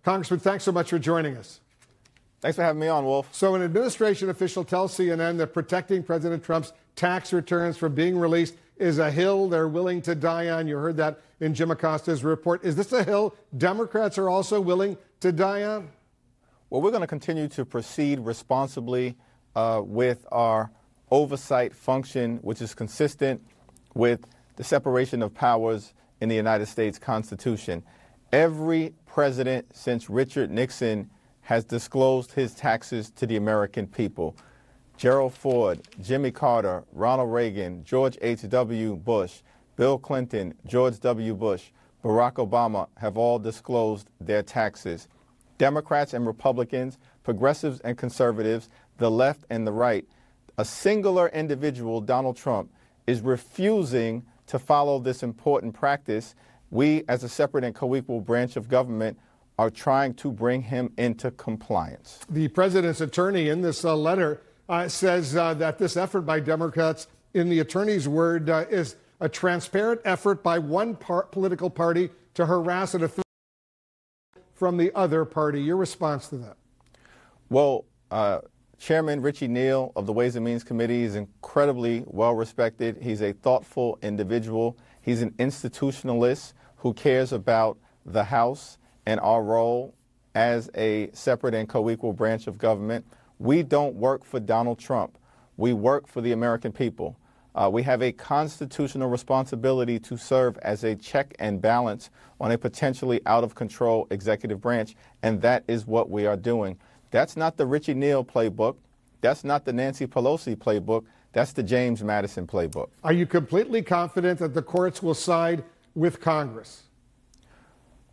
Congressman, thanks so much for joining us. Thanks for having me on, Wolf. So an administration official tells CNN that protecting President Trump's tax returns from being released is a hill they're willing to die on. You heard that in Jim Acosta's report. Is this a hill Democrats are also willing to die on? Well, we're going to continue to proceed responsibly with our oversight function, which is consistent with the separation of powers in the United States Constitution. Every president since Richard Nixon has disclosed his taxes to the American people. Gerald Ford, Jimmy Carter, Ronald Reagan, George H.W. Bush, Bill Clinton, George W. Bush, Barack Obama have all disclosed their taxes. Democrats and Republicans, progressives and conservatives, the left and the right, a singular individual, Donald Trump, is refusing to follow this important practice. We, as a separate and co-equal branch of government, are trying to bring him into compliance. The president's attorney in this letter says that this effort by Democrats, in the attorney's word, is a transparent effort by one political party to harass an official from the other party. Your response to that? Well, Chairman Richie Neal of the Ways and Means Committee is incredibly well respected. He's a thoughtful individual. He's an institutionalist who cares about the House and our role as a separate and co-equal branch of government. We don't work for Donald Trump. We work for the American people. We have a constitutional responsibility to serve as a check and balance on a potentially out-of-control executive branch, and that is what we are doing. That's not the Richie Neal playbook. That's not the Nancy Pelosi playbook. That's the James Madison playbook. Are you completely confident that the courts will side with Congress?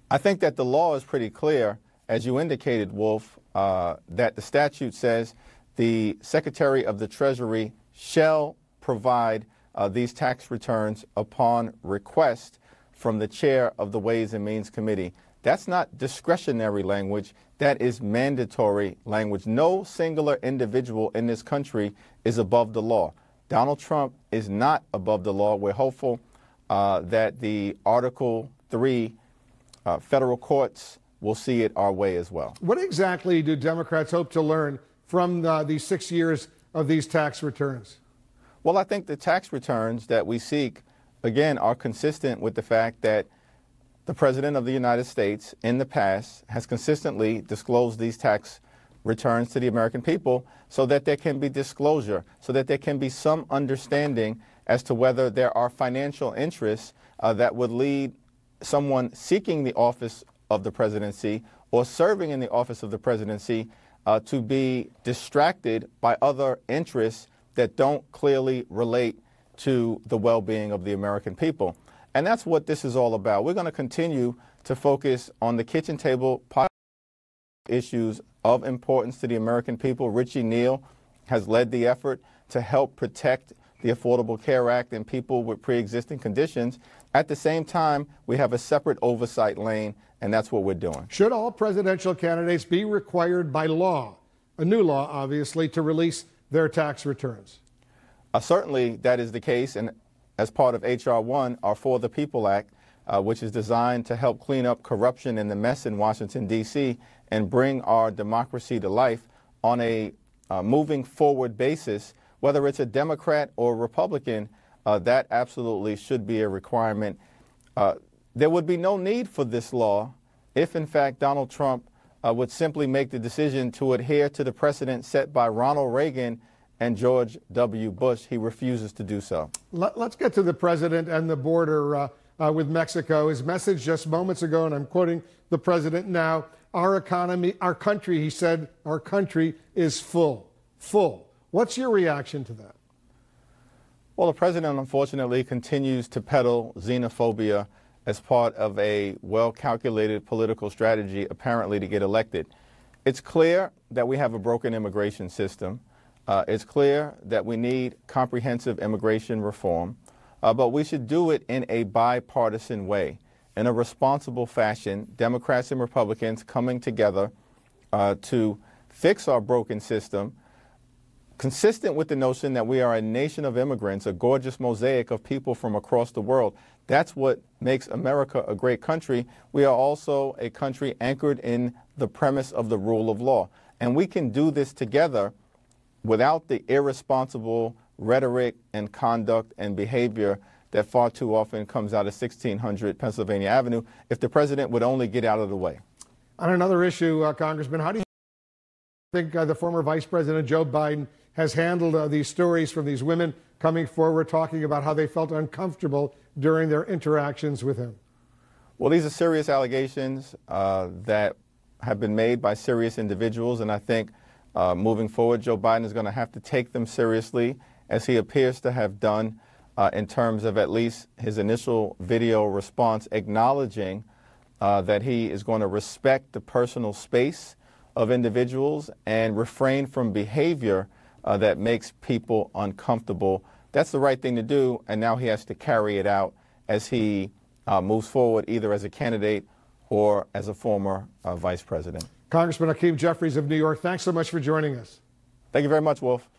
I think that the law is pretty clear, as you indicated, Wolf, that the statute says the Secretary of the Treasury shall provide these tax returns upon request from the chair of the Ways and Means Committee. That's not discretionary language. That is mandatory language. No singular individual in this country is above the law. Donald Trump is not above the law. We're hopeful that the Article 3 federal courts will see it our way as well. What exactly do Democrats hope to learn from these 6 years of these tax returns? Well, I think the tax returns that we seek, again, are consistent with the fact that the President of the United States in the past has consistently disclosed these tax returns to the American people so that there can be disclosure, so that there can be some understanding as to whether there are financial interests that would lead someone seeking the office of the presidency or serving in the office of the presidency to be distracted by other interests that don't clearly relate to the well-being of the American people. And that's what this is all about. We're going to continue to focus on the kitchen table issues of importance to the American people. Richie Neal has led the effort to help protect the Affordable Care Act and people with pre-existing conditions. At the same time, we have a separate oversight lane, and that's what we're doing. Should all presidential candidates be required by law, a new law obviously, to release their tax returns? Certainly that is the case, and as part of H.R. 1, our For the People Act, which is designed to help clean up corruption and the mess in Washington, D.C., and bring our democracy to life on a moving forward basis, whether it's a Democrat or Republican, that absolutely should be a requirement. There would be no need for this law if, in fact, Donald Trump would simply make the decision to adhere to the precedent set by Ronald Reagan and George W. Bush. He refuses to do so. Let's get to the president and the border with Mexico. His message just moments ago, and I'm quoting the president now, our economy, our country, he said, our country is full. What's your reaction to that? Well, the president, unfortunately, continues to peddle xenophobia as part of a well-calculated political strategy, apparently, to get elected. It's clear that we have a broken immigration system. It's clear that we need comprehensive immigration reform, but we should do it in a bipartisan way, in a responsible fashion, Democrats and Republicans coming together to fix our broken system, consistent with the notion that we are a nation of immigrants, a gorgeous mosaic of people from across the world. That's what makes America a great country. We are also a country anchored in the premise of the rule of law. And we can do this together without the irresponsible rhetoric and conduct and behavior that far too often comes out of 1600 Pennsylvania Avenue if the president would only get out of the way. On another issue, Congressman, how do you think the former Vice President Joe Biden has handled these stories from these women coming forward talking about how they felt uncomfortable during their interactions with him? Well, these are serious allegations that have been made by serious individuals, and I think moving forward, Joe Biden is going to have to take them seriously, as he appears to have done in terms of at least his initial video response acknowledging that he is going to respect the personal space of individuals and refrain from behavior that makes people uncomfortable. That's the right thing to do, and now he has to carry it out as he moves forward, either as a candidate or as a former vice president. Congressman Hakeem Jeffries of New York, thanks so much for joining us. Thank you very much, Wolf.